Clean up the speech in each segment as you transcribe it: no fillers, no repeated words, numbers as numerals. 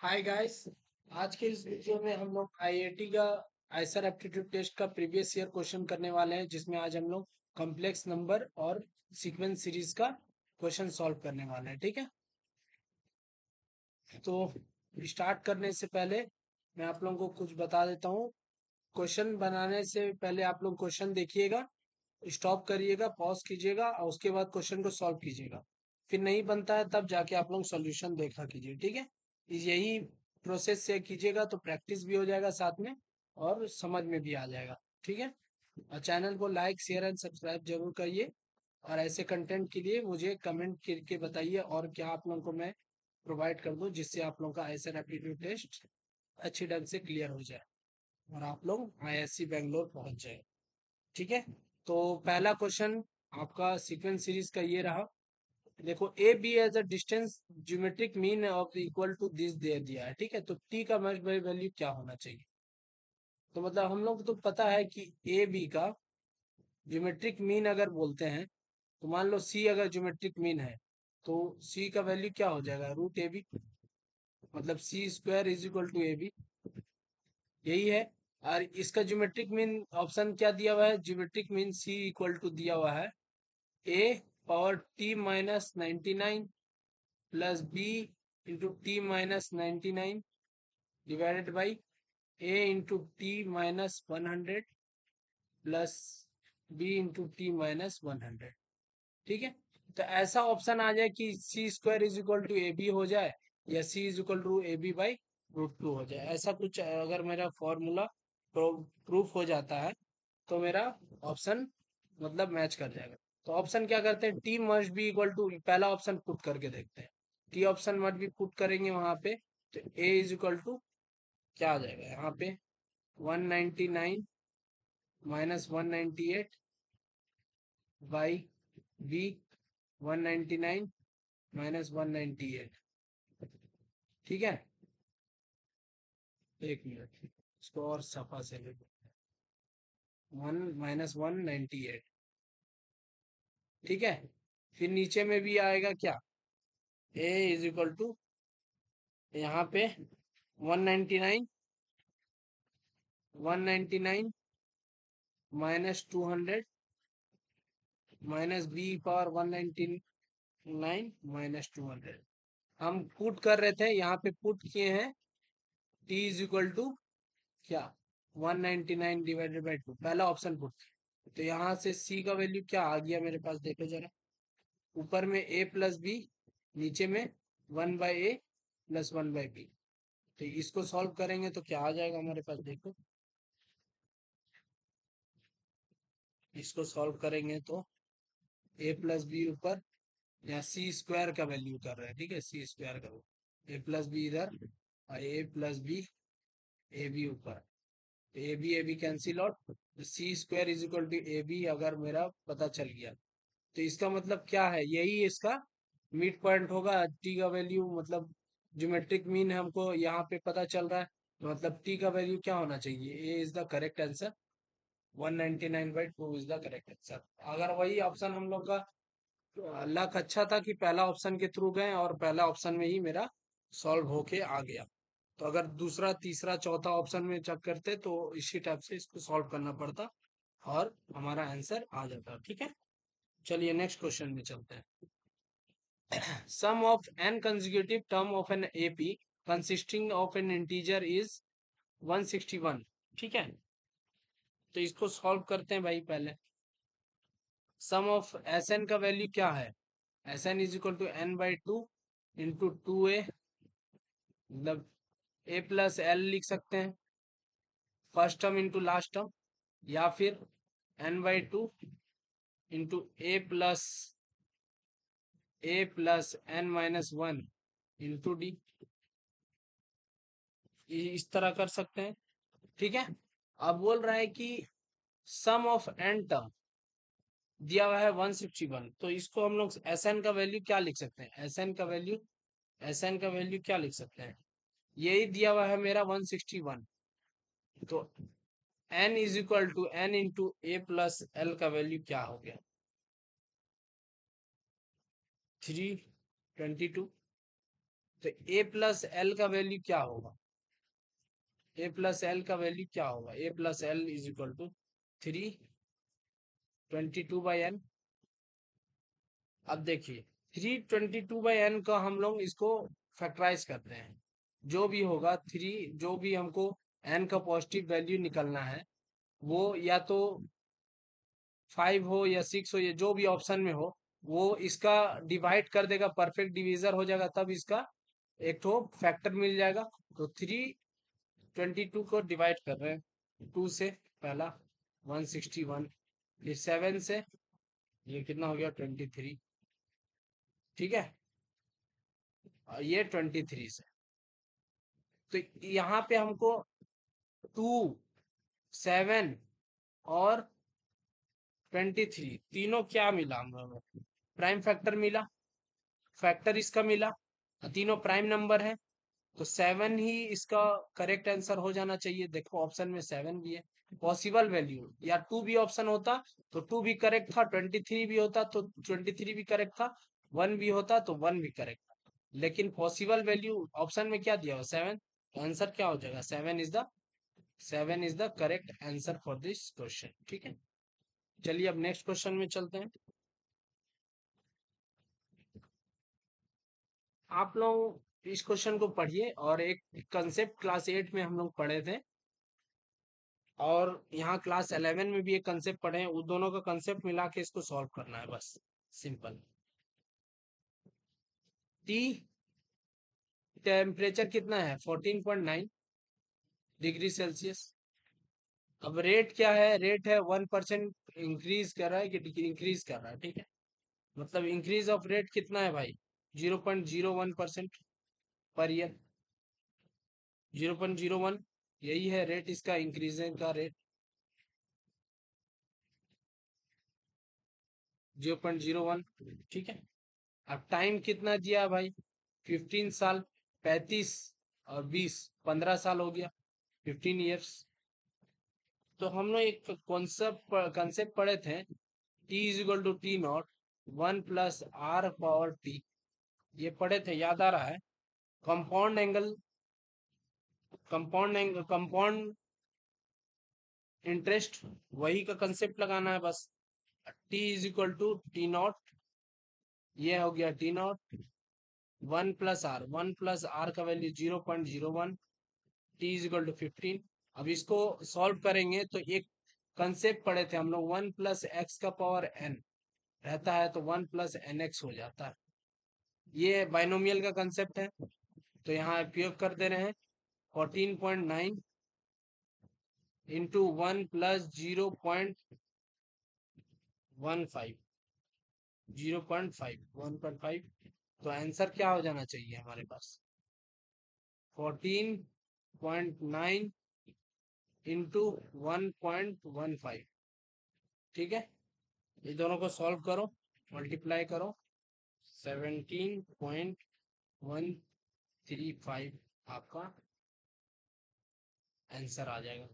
Hi guys. आज के इस वीडियो में हम लोग आईआईटी का आईसर एप्टीट्यूड टेस्ट का प्रीवियस ईयर क्वेश्चन करने वाले हैं, जिसमें आज हम लोग कॉम्प्लेक्स नंबर और सीक्वेंस सीरीज का क्वेश्चन सॉल्व करने वाले हैं। ठीक है, तो स्टार्ट करने से पहले मैं आप लोगों को कुछ बता देता हूँ। क्वेश्चन बनाने से पहले आप लोग क्वेश्चन देखिएगा, स्टॉप करिएगा, पॉज कीजिएगा और उसके बाद क्वेश्चन को सॉल्व कीजिएगा। फिर नहीं बनता है तब जाके आप लोग सॉल्यूशन देखा कीजिए। ठीक है, यही प्रोसेस से कीजिएगा तो प्रैक्टिस भी हो जाएगा साथ में और समझ में भी आ जाएगा। ठीक है, और चैनल को लाइक शेयर एंड सब्सक्राइब जरूर करिए। और ऐसे कंटेंट के लिए मुझे कमेंट करके बताइए और क्या आप लोगों को मैं प्रोवाइड कर दूं, जिससे आप लोगों का आईएसआर एप्टीट्यूड टेस्ट अच्छी ढंग से क्लियर हो जाए और आप लोग आईआईएससी बेंगलोर पहुंच जाए। ठीक है, तो पहला क्वेश्चन आपका सीक्वेंस सीरीज का ये रहा। देखो, A B as a distance geometric mean of equal to this दे दिया है। ठीक है, तो टी का मस्ट बाई वैल्यू क्या होना चाहिए? तो मतलब हम लोग तो पता है कि ए बी का ज्योमेट्रिक मीन अगर बोलते हैं, तो मान लो सी अगर ज्योमेट्रिक मीन है तो सी का वैल्यू क्या हो जाएगा? रूट ए बी, मतलब C square is equal to A B, यही है। और इसका ज्योमेट्रिक मीन ऑप्शन क्या दिया हुआ है? Geometric mean c equal to दिया हुआ है a power t minus 99 plus b into t minus 99 divided by a into t minus 100 plus b into t minus 100। ठीक है, तो ऐसा ऑप्शन आ जाए कि c square is equal to A b हो जाए या c is equal to A b by root two हो जाए। ऐसा कुछ अगर मेरा फॉर्मूला प्रूफ हो जाता है तो मेरा ऑप्शन मतलब मैच कर जाएगा। तो ऑप्शन क्या करते हैं? T must be equal to, पहला ऑप्शन पुट करके देखते हैं। T option must be put करेंगे वहां पे, तो ए इज इक्वल टू क्या आ जाएगा यहाँ पे? 199 माइनस 198 बाई बी 199 माइनस 198। ठीक है, एक मिनट, इसको और सफा से ले लो। 1 - 198। ठीक है, फिर नीचे में भी आएगा क्या? ए इज इक्वल टू यहाँ पे 199 199 minus 200 minus B power 199 minus 200। हम पुट कर रहे थे, यहाँ पे पुट किए हैं टी इज इक्वल टू क्या? 199 डिवाइडेड बाई 2, पहला ऑप्शन पुट। तो यहाँ से सी का वैल्यू क्या आ गया मेरे पास? देखो जरा, ऊपर में ए प्लस बी, नीचे में 1/a प्लस 1/b। तो इसको सॉल्व करेंगे तो क्या आ जाएगा हमारे पास? देखो, इसको सॉल्व करेंगे तो ए प्लस बी ऊपर, यहाँ सी स्क्वायर का वैल्यू कर रहे हैं। ठीक है, सी स्क्वायर का, ए प्लस बी इधर और A plus B, A B ऊपर, A B cancel out, C square is equal to A B अगर मेरा पता चल गया तो इसका मतलब क्या है? यही इसका मिड पॉइंट होगा। टी का वैल्यू मतलब ज्योमेट्रिक मीन हमको यहाँ पे पता चल रहा है, तो मतलब टी का वैल्यू क्या होना चाहिए? A is the correct answer, 199/2 is the correct answer. अगर वही ऑप्शन हम लोग का लक अच्छा था कि पहला ऑप्शन के थ्रू गए और पहला ऑप्शन में ही मेरा सॉल्व होके आ गया, तो अगर दूसरा तीसरा चौथा ऑप्शन में चेक करते तो इसी टाइप से इसको सॉल्व करना पड़ता और हमारा आंसर आ जाता। ठीक है, चलिए नेक्स्ट क्वेश्चन में चलते हैं। Sum of n consecutive term of an AP consisting of an integer is 161। ठीक है, तो इसको सॉल्व करते हैं भाई। पहले सम ऑफ एस एन का वैल्यू क्या है? S N is equal to n/2 into 2a, मतलब a प्लस एल लिख सकते हैं, first term into last term, या फिर n/2 into a plus n-1 into D, इस तरह कर सकते हैं। ठीक है, अब बोल रहा है कि सम ऑफ एन टर्म दिया हुआ है 161, तो इसको हम लोग एस एन का वैल्यू क्या लिख सकते हैं? एस एन का वैल्यू क्या लिख सकते हैं? यही दिया हुआ है मेरा 161, तो N is equal to N into A plus L का वैल्यू क्या हो गया? 322। तो ए प्लस एल का वैल्यू क्या होगा? ए प्लस एल का वैल्यू क्या होगा? A plus L is equal to 322/n। अब देखिए 322/n का हम लोग इसको फैक्टराइज करते हैं। जो भी होगा जो भी हमको n का पॉजिटिव वैल्यू निकलना है, वो या तो 5 हो या 6 हो, या जो भी ऑप्शन में हो, वो इसका डिवाइड कर देगा, परफेक्ट डिवीजर हो जाएगा, तब इसका एक तो फैक्टर मिल जाएगा। तो 322 को डिवाइड कर रहे हैं 2 से, पहला 161, फिर 7 से, ये कितना हो गया 23, ठीक है, और ये 23 से। तो यहाँ पे हमको 2, 7 और 23 तीनों क्या मिला हम लोगों को? प्राइम फैक्टर मिला, फैक्टर इसका मिला, तीनों प्राइम नंबर है, तो 7 ही इसका करेक्ट आंसर हो जाना चाहिए। देखो ऑप्शन में 7 भी है। पॉसिबल वैल्यू या 2 भी ऑप्शन होता तो 2 भी करेक्ट था, 23 भी होता तो 23 भी करेक्ट था, 1 भी होता तो 1 भी करेक्ट था। लेकिन पॉसिबल वैल्यू ऑप्शन में क्या दिया हुआ? 7। आंसर क्या हो जाएगा? 7 is the correct answer for this question. ठीक है, चलिए अब नेक्स्ट क्वेश्चन में चलते हैं। आप लोग इस क्वेश्चन को पढ़िए, और एक कंसेप्ट क्लास 8 में हम लोग पढ़े थे, और यहाँ क्लास 11 में भी एक कंसेप्ट पढ़े हैं, उन दोनों का कंसेप्ट मिला के इसको सॉल्व करना है, बस सिंपल। टी टेम्परेचर कितना है? 14.9 डिग्री सेल्सियस। अब रेट क्या है? रेट है 1% इंक्रीज कर रहा है कि इंक्रीज कर रहा है, ठीक है, मतलब इंक्रीज ऑफ रेट कितना है भाई? 0.01% पर ईयर। 0.01 यही है रेट इसका, इंक्रीजिंग का रेट 0.01, ठीक है। अब टाइम कितना दिया है भाई? 15 साल, 35 और 20, 15 साल हो गया, 15 ईयर्स। तो हम लोग एक कंसेप्ट पढ़े थे, T is equal to T nought 1 + r⁻t, ये पढ़े थे, याद आ रहा है? कंपाउंड इंटरेस्ट, वही का कंसेप्ट लगाना है बस। T is equal to T nought, ये हो गया टी नॉट 1 + r का value 0.01, T is equal to 15। अब इसको सॉल्व करेंगे तो एक कंसेप्ट पढ़े थे हम लोग, 1 + x⁻n रहता है तो 1 + nx हो जाता है। ये बाइनोमियल का कंसेप्ट है, तो यहाँ उपयोग कर दे रहे हैं। 14.9 इंटू 1 + 0.15, 1.5, तो आंसर क्या हो जाना चाहिए हमारे पास? 14.9 इंटू 1.15, ठीक है। ये दोनों को सॉल्व करो, मल्टीप्लाई करो, 17.135 आपका आंसर आ जाएगा,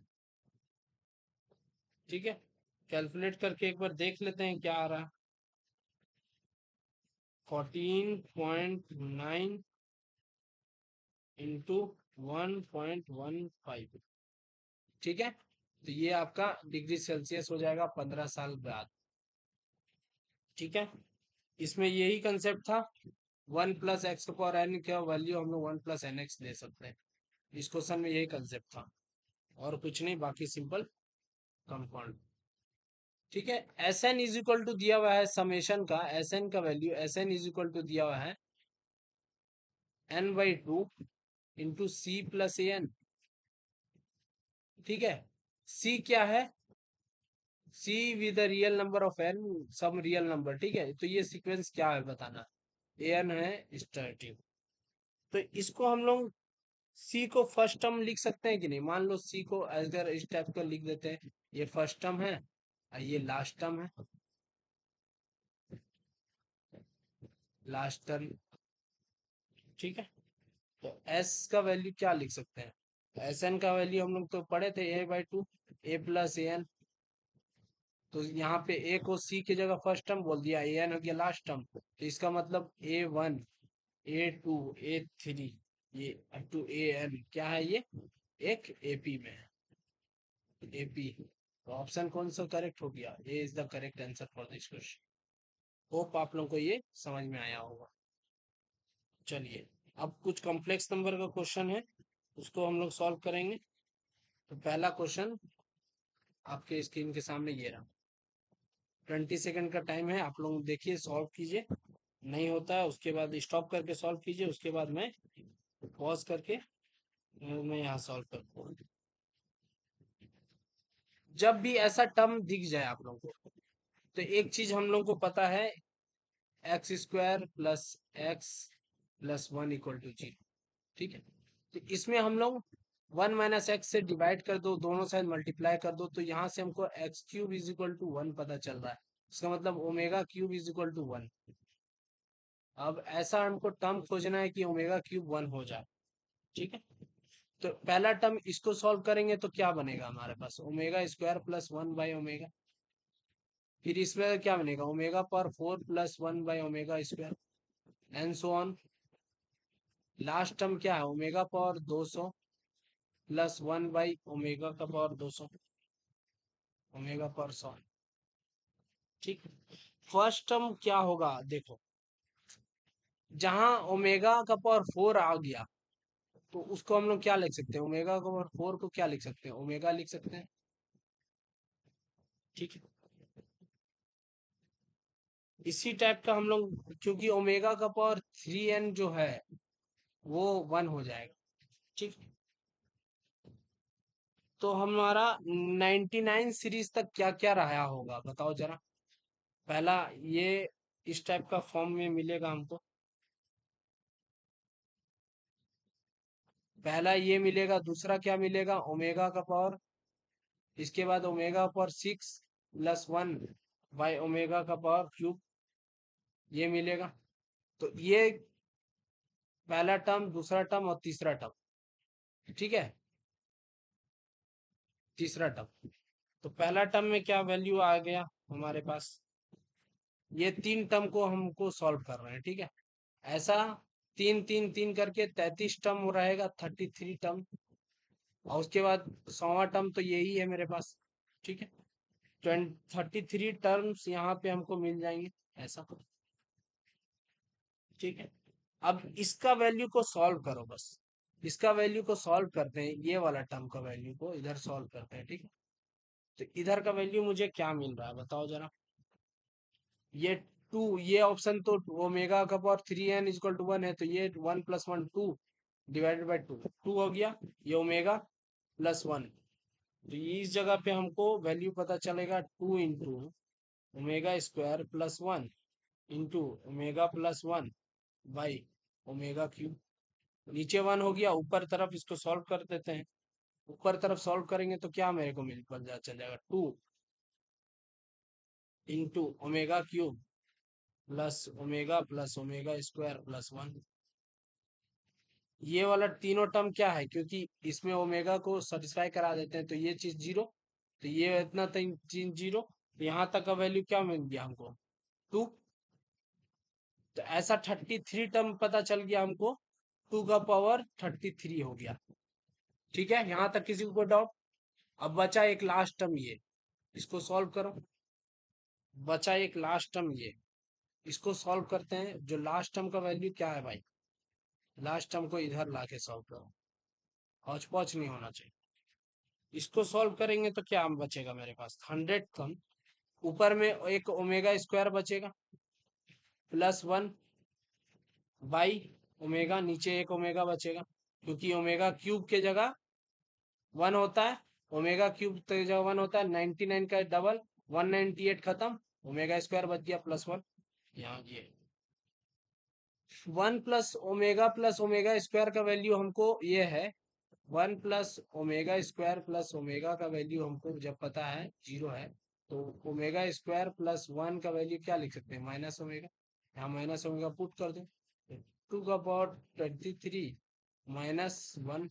ठीक है। कैलकुलेट करके एक बार देख लेते हैं क्या आ रहा है। 14.9 इंटू 1.15, ठीक है। तो ये आपका डिग्री सेल्सियस हो जाएगा 15 साल बाद, ठीक है। इसमें यही कंसेप्ट था, 1 + x⁻n का वैल्यू हम लोग 1 + nx ले सकते हैं। इस क्वेश्चन में यही कंसेप्ट था, और कुछ नहीं, बाकी सिंपल कंपाउंड, ठीक है। S N is equal to दिया हुआ है समेशन का, एस एन का value, S N is equal to दिया हुआ है n/2 into C plus A N, ठीक है। सी क्या है? C with real number of N, some real number, ठीक है। तो ये सीक्वेंस क्या है बताना, ए एन है स्टार्टिंग। तो इसको हम लोग सी को फर्स्ट टर्म लिख सकते हैं कि नहीं? मान लो सी को अगर इस टाइप का लिख देते हैं, ये फर्स्ट टर्म है और ये लास्ट टर्म है, लास्ट टर्म, ठीक है। तो एस का वैल्यू क्या लिख सकते हैं? एस एन का वैल्यू हम लोग तो पढ़े थे a/2 a+an। तो यहाँ पे ए को सी की जगह फर्स्ट टर्म बोल दिया, ए एन हो गया लास्ट टर्म, तो इसका मतलब a1 A2 A3 ये अप टू AN क्या है ये एक AP में है AP। तो ऑप्शन कौन सा करेक्ट हो गया? A is the correct answer for this question. Hope आप लोगों को ये समझ में आया होगा। चलिए अब कुछ कॉम्प्लेक्स नंबर का क्वेश्चन है उसको हम लोग सॉल्व करेंगे। तो पहला क्वेश्चन आपके स्क्रीन के सामने ये रहा। 20 सेकंड का टाइम है, आप लोग देखिए सॉल्व कीजिए। नहीं होता है उसके बाद स्टॉप करके सॉल्व कीजिए, उसके बाद मैं पॉज करके मैं यहाँ सॉल्व करता हूँ। जब भी ऐसा टर्म दिख जाए आप लोगों को तो एक चीज हम लोग को पता है, x² + x+1 = 0। ठीक है, तो इसमें हम लोग 1 - x से डिवाइड कर दो, दोनों साइड मल्टीप्लाई कर दो, तो यहाँ से हमको x³ = 1 पता चल रहा है। इसका मतलब ω³ = 1। अब ऐसा हमको टर्म खोजना है कि ω³ 1 हो जाए। ठीक है, तो पहला टर्म इसको सॉल्व करेंगे तो क्या बनेगा हमारे पास, ω² + 1/ω। फिर इसमें क्या बनेगा, ω⁴ +1/ω², and so on. Last term क्या है, ω⁴200 +1/ω², ω/100। ठीक, फर्स्ट टर्म क्या होगा देखो, जहां ω⁴ आ गया तो उसको हम लोग क्या लिख सकते हैं, ω⁴ को क्या लिख सकते हैं, ओमेगा लिख सकते हैं। ठीक है, इसी टाइप का हम लोग, क्योंकि ω⁴3n जो है वो 1 हो जाएगा। ठीक, तो हमारा 99 सीरीज तक क्या क्या रहा होगा बताओ जरा। पहला ये इस टाइप का फॉर्म में मिलेगा हमको, पहला ये मिलेगा, दूसरा क्या मिलेगा, ω⁴, इसके बाद ω⁴6 +1/ω⁴3 ये मिलेगा। तो ये पहला टर्म, दूसरा टर्म और तीसरा टर्म। ठीक है, तीसरा टर्म, तो पहला टर्म में क्या वैल्यू आ गया हमारे पास, ये तीन टर्म को हमको सॉल्व कर रहे हैं। ठीक है, ऐसा तीन तीन तीन करके 33 टर्म रहेगा, 33 टर्म, और उसके बाद 100वां टर्म तो यही है मेरे पास। ठीक है, 33 टर्म्स यहाँ पे हमको मिल जाएंगे ऐसा। ठीक है, अब इसका वैल्यू को सॉल्व करो बस, इसका वैल्यू को सॉल्व करते हैं, ये वाला टर्म का वैल्यू को इधर सॉल्व करते हैं। ठीक है, तो इधर का वैल्यू मुझे क्या मिल रहा है बताओ जरा। ये 2, ये ऑप्शन तो ω⁴3n = 1 है, तो ये 1 + 1 2 डिवाइडेड बाई 2 2 हो गया, ये ω+1। तो ये इस जगह पे हमको वैल्यू पता चलेगा 2 × ω² + 1 × ω+1/ω³। नीचे 1 हो गया, ऊपर तरफ इसको सॉल्व कर देते हैं। ऊपर तरफ सॉल्व करेंगे तो क्या मेरे को मिल पता चल जाएगा, 2 × ω³ +ω+ω² + 1। ये वाला तीनों टर्म क्या है, क्योंकि इसमें ओमेगा को सेटिस्फाई करा देते हैं, तो ये चीज 0, तो ये इतना चीज 0, तो यहाँ तक का वैल्यू क्या मिल गया हमको, 2। तो ऐसा 33 टर्म पता चल गया हमको, 2⁻33 हो गया। ठीक है, यहाँ तक किसी को डाउट? अब बचा एक लास्ट टर्म, ये इसको सॉल्व करो। बचा एक लास्ट टर्म, ये इसको सॉल्व करते हैं। जो लास्ट टर्म का वैल्यू क्या है भाई, लास्ट टर्म को इधर लाके सॉल्व करो, हौच पौच नहीं होना चाहिए। इसको सॉल्व करेंगे तो क्या बचेगा मेरे पास, 100 कम, ऊपर में एक ω² बचेगा +1/ω, नीचे एक ओमेगा बचेगा, क्योंकि ω³ के जगह 1 होता है, ω³ के जगह 1 होता है, 99 का डबल 198 खत्म, ω² बच गया +1। यहाँ ये 1 +ω+ω² का वैल्यू हमको ये है, 1 +ω² + ω का वैल्यू हमको जब पता है 0 है, तो ω² +1 का वैल्यू क्या लिख सकते हैं, -ω। यहाँ -ω पुट कर दो, 2⁻23 -1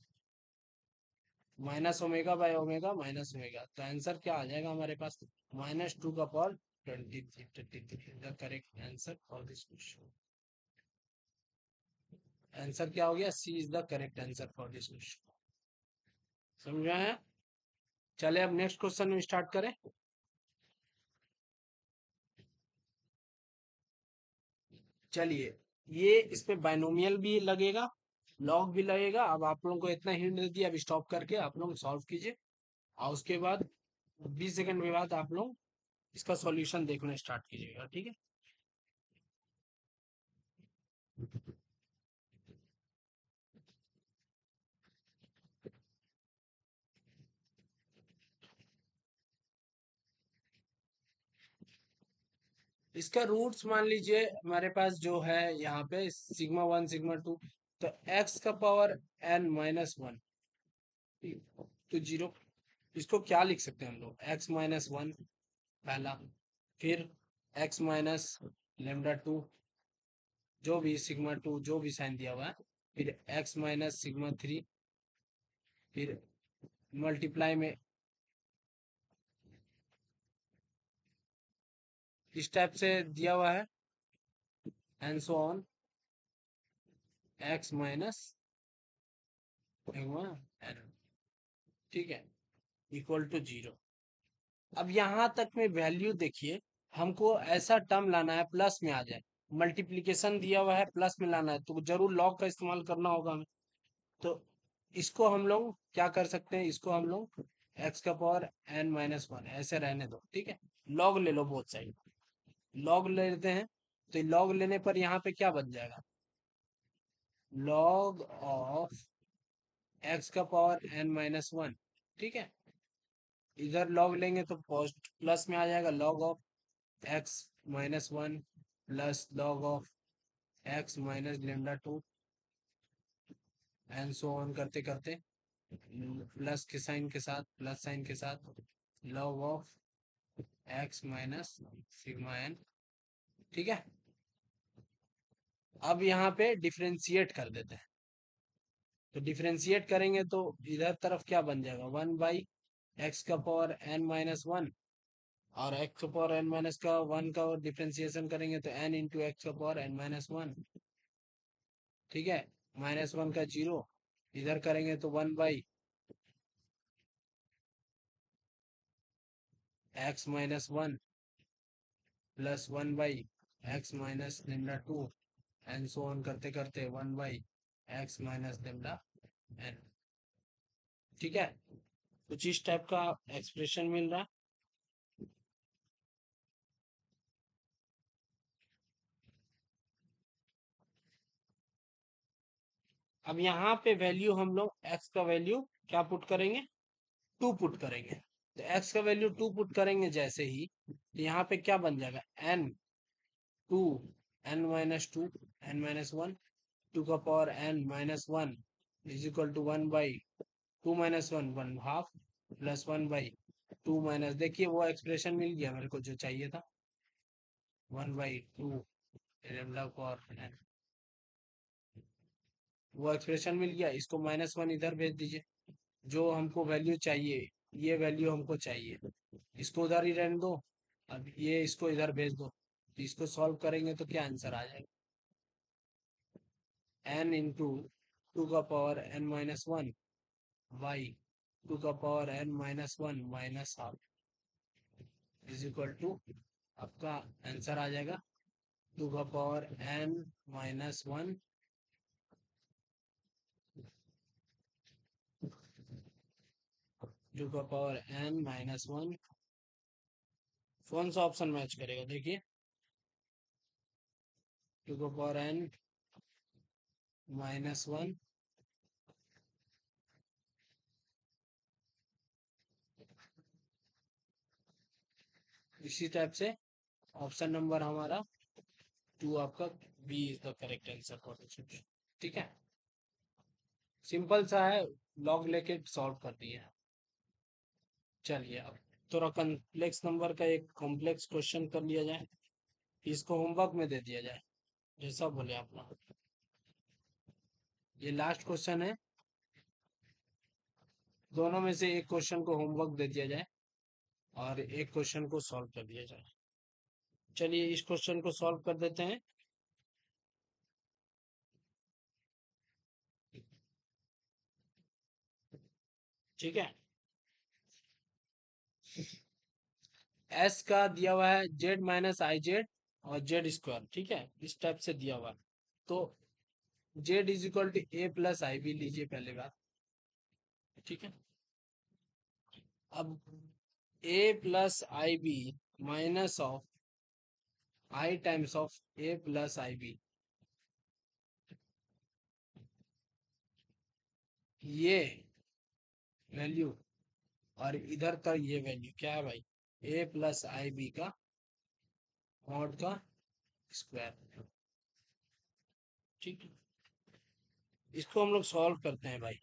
-ω/ω -ω, तो आंसर क्या आ जाएगा हमारे पास, -2⁻23 the correct answer for this question. Answer क्या हो गया, C is the correct answer for this question. समझ में आया? चले अब नेक्स्ट क्वेश्चन में स्टार्ट करें। चलिए, ये इसमें बाइनोमियल भी लगेगा, लॉग भी लगेगा। अब आप लोगों को इतना हिंट दे दिया, अब स्टॉप करके आप लोग सॉल्व कीजिए, और उसके बाद 20 सेकंड के बाद आप लोग इसका सॉल्यूशन देखना स्टार्ट कीजिएगा, ठीक है? इसका रूट्स मान लीजिए हमारे पास जो है यहाँ पे सिग्मा 1 सिग्मा 2, तो एक्स का पावर n माइनस वन, तो जीरो। इसको क्या लिख सकते हैं हम लोग, एक्स माइनस वन पहला, फिर एक्स माइनस लेमडा टू, जो भी सिग्मा टू जो भी साइन दिया हुआ है, फिर एक्स माइनस सिग्मा थ्री, फिर मल्टीप्लाई में इस टाइप से दिया हुआ है, and so on, X minus N, ठीक है, इक्वल टू जीरो। अब यहाँ तक में वैल्यू देखिए, हमको ऐसा टर्म लाना है प्लस में आ जाए, मल्टीप्लिकेशन दिया हुआ है प्लस में लाना है, तो जरूर लॉग का इस्तेमाल करना होगा हमें। तो इसको हम लोग क्या कर सकते हैं, इसको हम लोग एक्स का पावर n माइनस वन ऐसे रहने दो, ठीक है? लॉग ले लो बोथ साइड, लॉग ले लेते हैं। तो लॉग लेने पर यहाँ पे क्या बन जाएगा, लॉग ऑफ एक्स का पावर n माइनस वन, ठीक है? इधर लॉग लेंगे तो पोस्ट प्लस में आ जाएगा, log of X minus one plus log of X minus lambda two, and so on करते करते प्लस के साइन के साथ, प्लस साइन के साथ log of X minus sigma N, ठीक है? अब यहाँ पे डिफरेंशिएट कर देते हैं, तो डिफरेंशिएट करेंगे तो इधर तरफ क्या बन जाएगा, वन बाई एक्स का पावर एन माइनस वन, और एक्स का पावर एन माइनस का वन का डिफरेंशिएशन करेंगे तो एन इंटू एक्स का पावर एन माइनस वन, ठीक है? माइनस वन का जीरो, इधर करेंगे तो one by X minus one plus one by X minus lambda two, and so on करते करते one by X minus lambda N, ठीक है? कुछ इस टाइप का एक्सप्रेशन मिल रहा है। अब यहाँ पे वैल्यू हम लोग x का वैल्यू क्या पुट करेंगे, टू पुट करेंगे। तो x का वैल्यू टू पुट करेंगे जैसे ही, तो यहाँ पे क्या बन जाएगा, n two n minus two N minus one, two का power n minus one is equal to one by two minus one, one half, plus one by two minus, देखिए वो एक्सप्रेशन मिल गया मेरे को जो चाहिए था, one by to lambda power n, वो एक्सप्रेशन मिल गया। इसको माइनस वन इधर भेज दीजिए, जो हमको वैल्यू चाहिए, ये वैल्यू हमको चाहिए, इसको उधर ही रहने दो। अब ये इसको इधर भेज दो, तो इसको सॉल्व करेंगे तो क्या आंसर आ जाएगा, n इंटू टू का power n minus one by two का power n minus one minus half is equal to, आपका आंसर आ जाएगा टू का power n minus one, two का पावर n माइनस वन। कौन सा ऑप्शन मैच करेगा, देखिए, टू का पावर n माइनस वन, इसी टाइप से ऑप्शन नंबर हमारा टू, आपका B is the correct answer for this question, ठीक है? सिंपल सा है, लॉग लेके सॉल्व कर दिए। चलिए अब थोड़ा कॉम्प्लेक्स नंबर का एक कॉम्प्लेक्स क्वेश्चन कर लिया जाए, इसको होमवर्क में दे दिया जाए, जैसा बोले आप लोग। ये लास्ट क्वेश्चन है, दोनों में से एक क्वेश्चन को होमवर्क दे दिया जाए और एक क्वेश्चन को सॉल्व कर दिया जाए। चलिए इस क्वेश्चन को सॉल्व कर देते हैं। ठीक है। एस का दिया हुआ है जेड माइनस आई जेड और जेड स्क्वायर, ठीक है, इस टाइप से दिया हुआ है। तो Z is equal to A plus I B लीजिए पहले बात, ठीक है। अब A plus I B minus of I times of A plus I B, ये वैल्यू और इधर का ये वैल्यू क्या है भाई, ए प्लस आई बी का मॉड का स्क्वायर, ठीक है। इसको हम लोग सॉल्व करते हैं भाई।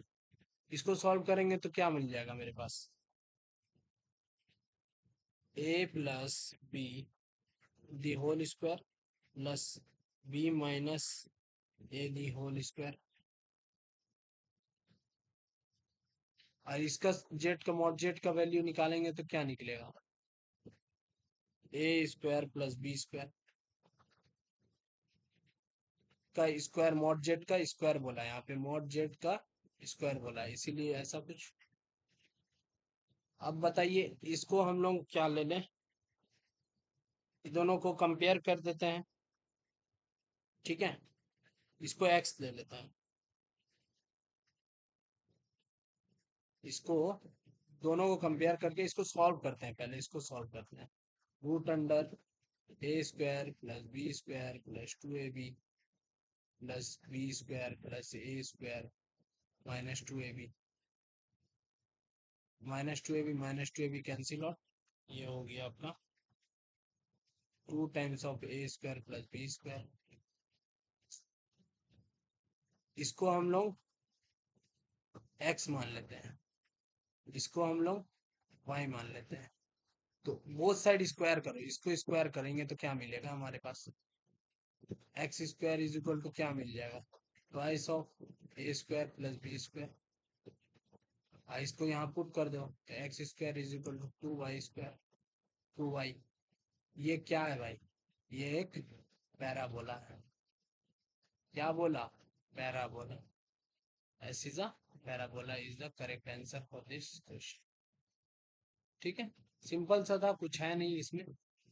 इसको सॉल्व करेंगे तो क्या मिल जाएगा मेरे पास, A plus B the whole square plus B minus A the whole square, और इसका जेड का मॉड जेड का वैल्यू निकालेंगे तो क्या निकलेगा, ए स्क्वायर प्लस बी स्क्वायर का स्क्वायर, मॉड जेड का स्क्वायर बोला है यहाँ पे, मॉड जेड का स्क्वायर बोला है, इसीलिए ऐसा कुछ। अब बताइए इसको हम लोग क्या ले लें, दोनों को कंपेयर कर देते हैं, ठीक है। इसको एक्स ले लेते हैं, इसको दोनों को कंपेयर करके इसको सॉल्व करते हैं, पहले इसको सॉल्व करते हैं। Root under A square plus B square plus 2ab plus B square plus A square minus 2ab, minus two A B cancel out, ये हो गया आपका 2 times of A square plus B square. इसको हम लोग x मान लेते हैं, इसको हम लोग y मान लेते हैं। तो बोथ साइड स्क्वायर करो, इसको स्क्वायर करेंगे तो क्या मिलेगा हमारे पास, X square is equal to क्या मिल जाएगा, twice of A square plus B square. इसको यहाँ पुट कर दो तो X square is equal to 2y square 2y। ये क्या है भाई, ये एक पैराबोला है, क्या बोला, parabola. S is a parabola is the correct answer for this question, ठीक है। सिंपल सा था, कुछ है नहीं इसमें।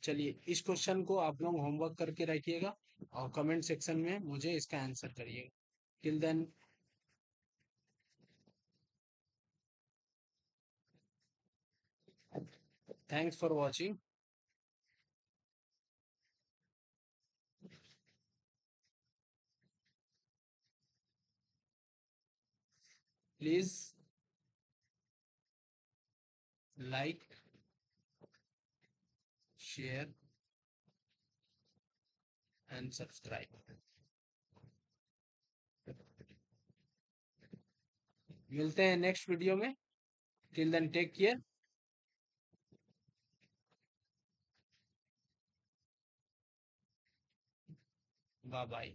चलिए इस क्वेश्चन को आप लोग होमवर्क करके रखिएगा और कमेंट सेक्शन में मुझे इसका आंसर करिएगा। Till then, thanks for watching. Please like share and subscribe. मिलते हैं नेक्स्ट वीडियो में, till then take care, bye bye.